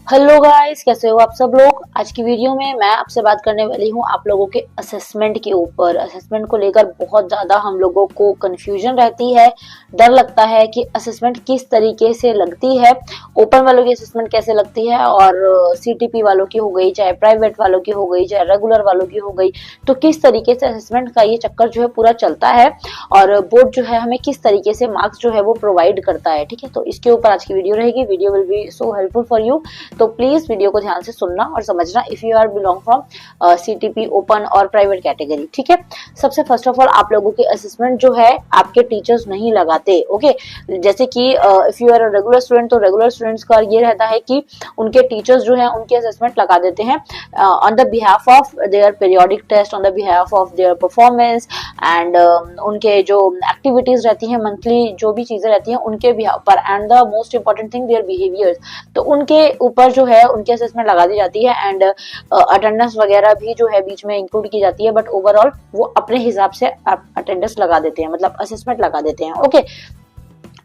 Hello guys, कैसे हो आप सब लोग। आज की वीडियो में मैं आपसे बात करने वाली हूँ आप लोगों के असेसमेंट के ऊपर। असेसमेंट को लेकर बहुत ज्यादा हम लोगों को कंफ्यूजन रहती है, डर लगता है कि असेसमेंट किस तरीके से लगती है, ओपन वालों की असेसमेंट कैसे लगती है और सीटीपी वालों की हो गई, चाहे प्राइवेट वालों की हो गई, चाहे रेगुलर वालों की हो गई, तो किस तरीके से असेसमेंट का ये चक्कर जो है पूरा चलता है और बोर्ड जो है हमें किस तरीके से मार्क्स जो है वो प्रोवाइड करता है। ठीक है, तो इसके ऊपर आज की वीडियो रहेगी। Video will be so helpful for you, तो प्लीज वीडियो को ध्यान से सुनना और समझना if you are belong from CTP, open और प्राइवेट कैटेगरी। ठीक है, सबसे फर्स्ट ऑफ ऑल आप लोगों के असेसमेंट जो है आपके टीचर्स नहीं लगाते। ओके, जैसे कि if you are a regular student, तो रेगुलर स्टूडेंट्स का ये रहता है कि उनके टीचर्स जो है उनके असेसमेंट लगा देते हैं on the behalf of their periodic test, on the behalf of their performance and उनके जो एक्टिविटीज रहती हैं, मंथली जो भी चीजें रहती हैं उनके बिहाफ पर, and the most important thing their behaviours, तो उनके ऊपर जो है उनकी असेसमेंट लगा दी जाती है एंड अटेंडेंस वगैरह भी जो है बीच में इंक्लूड की जाती है, बट ओवरऑल वो अपने हिसाब से अटेंडेंस लगा देते हैं, मतलब असेसमेंट लगा देते हैं। ओके,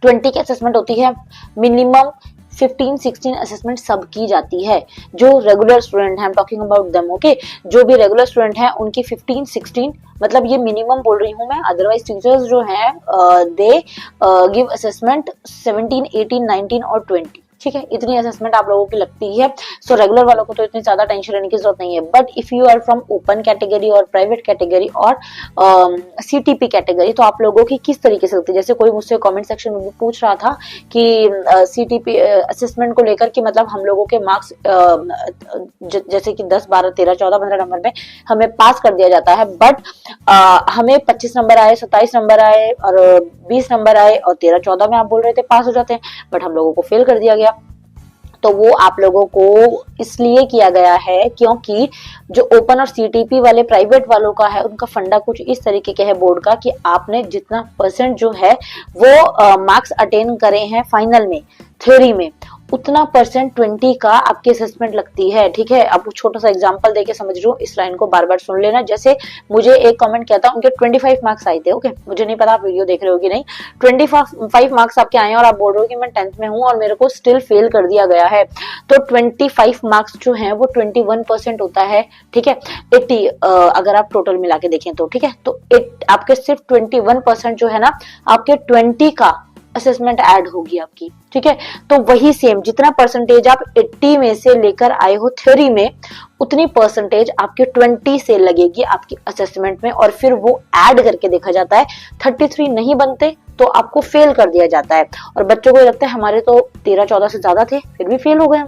20 की असेसमेंट होती है, मिनिमम 15-16 असेसमेंट सब की जाती है। जो रेगुलर स्टूडेंट है, टॉकिंग अबाउट देम, ओके, जो भी रेगुलर स्टूडेंट है उनकी 15-16 मतलब ये मिनिमम बोल रही हूँ मैं, अदरवाइज टीचर्स जो है दे गिव असेसमेंट 17, 18, 19 और 20। ठीक है, इतनी असेसमेंट आप लोगों की लगती है। सो रेगुलर वालों को तो इतनी ज्यादा टेंशन लेने की जरूरत नहीं है, but if you are from open category और प्राइवेट कैटेगरी और सीटीपी कैटेगरी, तो आप लोगों की किस तरीके से लगती है। जैसे कोई मुझसे कमेंट सेक्शन में भी पूछ रहा था कि सीटीपी असेसमेंट को लेकर कि मतलब हम लोगों के मार्क्स जैसे कि 10, 12, 13, 14, 15 नंबर में हमें पास कर दिया जाता है, बट हमें 25 नंबर आए, 27 नंबर आए और 20 नंबर आए और 13, 14 में आप बोल रहे थे पास हो जाते हैं, बट हम लोगों को फेल कर दिया गया। तो वो आप लोगों को इसलिए किया गया है क्योंकि जो ओपन और सीटीपी वाले प्राइवेट वालों का है उनका फंडा कुछ इस तरीके के है बोर्ड का कि आपने जितना परसेंट जो है वो मार्क्स अटेन करे हैं फाइनल में, थ्योरी में, उतना परसेंट 20 का आपकी असेसमेंट लगती है। ठीक है, अब छोटा सा एग्जांपल देके समझ रही हूँ, इस लाइन को बार बार सुन लेना। जैसे मुझे एक कमेंट किया था, उनके 25 मार्क्स आए थे। ओके, मुझे नहीं पता आप वीडियो देख रहे हो कि नहीं। 25 मार्क्स आपके आए हैं और आप बोल रहे हो कि मैं 10th में हूँ और मेरे को स्टिल फेल कर दिया गया है, तो 25 मार्क्स जो है वो 21% होता है। ठीक है, 80 अगर आप टोटल मिला के देखें तो, ठीक है, तो आपके सिर्फ 21% जो है ना, आपके 20 का असेसमेंट ऐड होगी आपकी। ठीक है, तो वही सेम जितना परसेंटेज आप 80 में से लेकर आए हो थ्योरी में, उतनी परसेंटेज आपके 20 से लगेगी आपकी असेसमेंट में, और फिर वो ऐड करके देखा जाता है। 33 नहीं बनते तो आपको फेल कर दिया जाता है, और बच्चों को लगता है हमारे तो 13-14 से ज्यादा थे फिर भी फेल हो गए।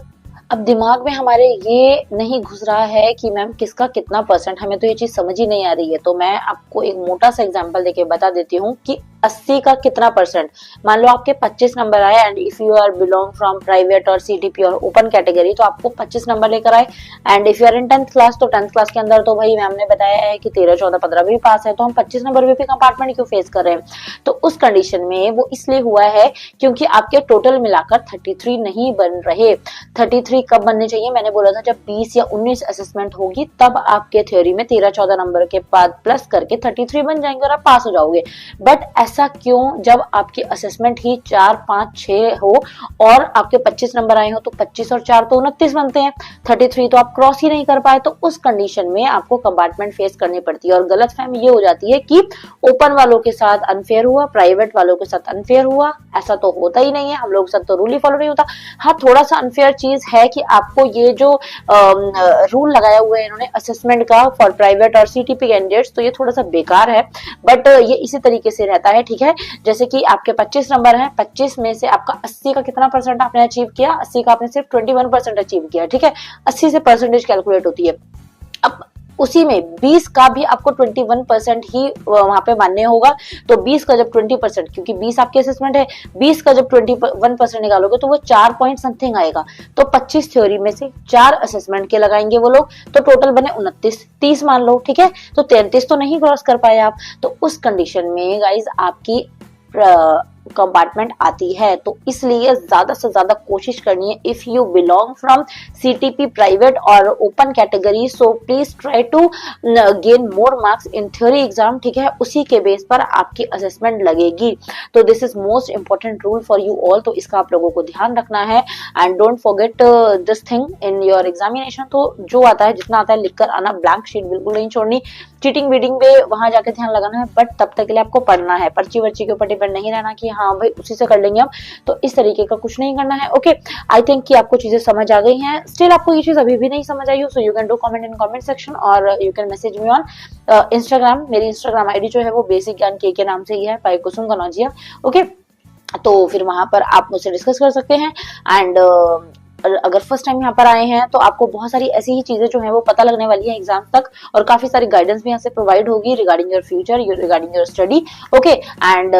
अब दिमाग में हमारे ये नहीं घुस रहा है कि मैम किसका कितना परसेंट, हमें तो ये चीज समझ ही नहीं आ रही है। तो मैं आपको एक मोटा सा एग्जांपल देके बता देती हूँ कि 80 का कितना परसेंट। मान लो आपके 25 नंबर आए and if you are belong from private और सीटीपी और ओपन कैटेगरी, तो आपको 25 नंबर लेकर आए, and if you are in 10th class, तो 10th क्लास के अंदर तो भाई मैम ने बताया है कि 13, 14, 15 भी पास है, तो हम 25 नंबर भी कंपार्टमेंट क्यों फेस कर रहे हैं। तो उस कंडीशन में वो इसलिए हुआ है क्योंकि आपके टोटल मिलाकर 33 नहीं बन रहे। 33 कब बनने चाहिए, मैंने बोला था जब 20 या 19 असेसमेंट होगी तब आपके थ्योरी में 13-14 नंबर के बाद प्लस करके 33 बन जाएंगे और आप पास हो जाओगे। बट ऐसा क्यों, जब आपकी असेसमेंट ही 4, 5, 6 हो और आपके 25 नंबर आए हो, तो 25 और 4 तो 29 बनते हैं, 33 तो आप क्रॉस ही नहीं कर पाए। तो उस कंडीशन में आपको कंपार्टमेंट फेस करनी पड़ती है, और गलतफहमी ये हो जाती है कि ओपन वालों के साथ अनफेयर हुआ, प्राइवेट वालों के साथ अनफेयर हुआ। ऐसा तो होता ही नहीं है, हम लोग सब तो रूल ही फॉलो नहीं होता। हाँ, थोड़ा सा अनफेयर चीज है कि आपको ये जो रूल लगाया हुआ है इन्होंने असेसमेंट का फॉर प्राइवेट और सीटीपी कैंडिडेट्स, तो ये थोड़ा सा बेकार है, बट ये इसी तरीके से रहता है। ठीक है, जैसे कि आपके 25 नंबर हैं, 25 में से आपका 80 का कितना परसेंट आपने अचीव किया, 80 का आपने सिर्फ 21% अचीव किया। ठीक है, 80 से परसेंटेज कैलकुलेट होती है। अब उसी में 20 का भी आपको 21% ही वहां पे मानने होगा। तो 20 का जब 20%, क्योंकि 20 आपके असेसमेंट है, 20 का जब 21% निकालोगे तो वो 4 पॉइंट समथिंग आएगा। तो 25 थ्योरी में से 4 असेसमेंट के लगाएंगे वो लोग, तो टोटल बने 29, 30 मान लो। ठीक है, तो 33 तो नहीं क्रॉस कर पाए आप। तो उस कंडीशन में गाइज आपकी कंपार्टमेंट आती है। तो इसलिए ज्यादा से ज्यादा कोशिश करनी है, if you belong from CTP private और open category, so please try to gain more marks in theory exam, ठीक है, उसी के बेस पर आपकी असेसमेंट लगेगी। तो this is most important rule for you all, तो इसका आप लोगों को ध्यान रखना है and don't forget this thing in your examination. तो जो आता है, जितना आता है लिख कर आना, ब्लैंक शीट बिल्कुल नहीं छोड़नी। चीटिंग वीटिंग पे वहां जाके ध्यान लगाना है, बट तब तक के लिए आपको पढ़ना है, पर्ची वर्ची के ऊपर डिपेंड नहीं रहना कि हाँ भाई उसी से कर लेंगे हम, तो इस तरीके का कुछ नहीं करना है। ओके, आई थिंक कि आपको चीजें समझ आ गई हैं। स्टिल आपको ये चीज अभी भी नहीं समझ आई हो, so you can do comment in comment section और you can message me on Instagram. मेरी इंस्टाग्राम आईडी जो है वो बेसिक ज्ञान के नाम से ही है, बाय कुसुम कनौजिया। ओके, तो फिर वहां पर आप मुझसे डिस्कस कर सकते हैं एंड अगर फर्स्ट टाइम यहाँ पर आए हैं तो आपको बहुत सारी ऐसी ही चीजें जो है वो पता लगने वाली है एग्जाम तक, और काफी सारी गाइडेंस भी यहाँ से प्रोवाइड होगी regarding your future, regarding your study. Okay, and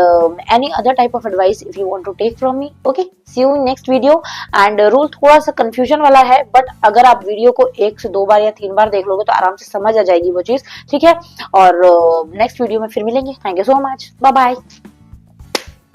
any other type of advice if you want to take from me. Okay, see you in next video. And rule थोड़ा सा कंफ्यूजन वाला है, but अगर आप video को 1 से 2 बार या 3 बार देख लोगे तो आराम से समझ आ जाएगी वो चीज, ठीक है। और नेक्स्ट वीडियो में फिर मिलेंगे। Thank you so much, bye bye.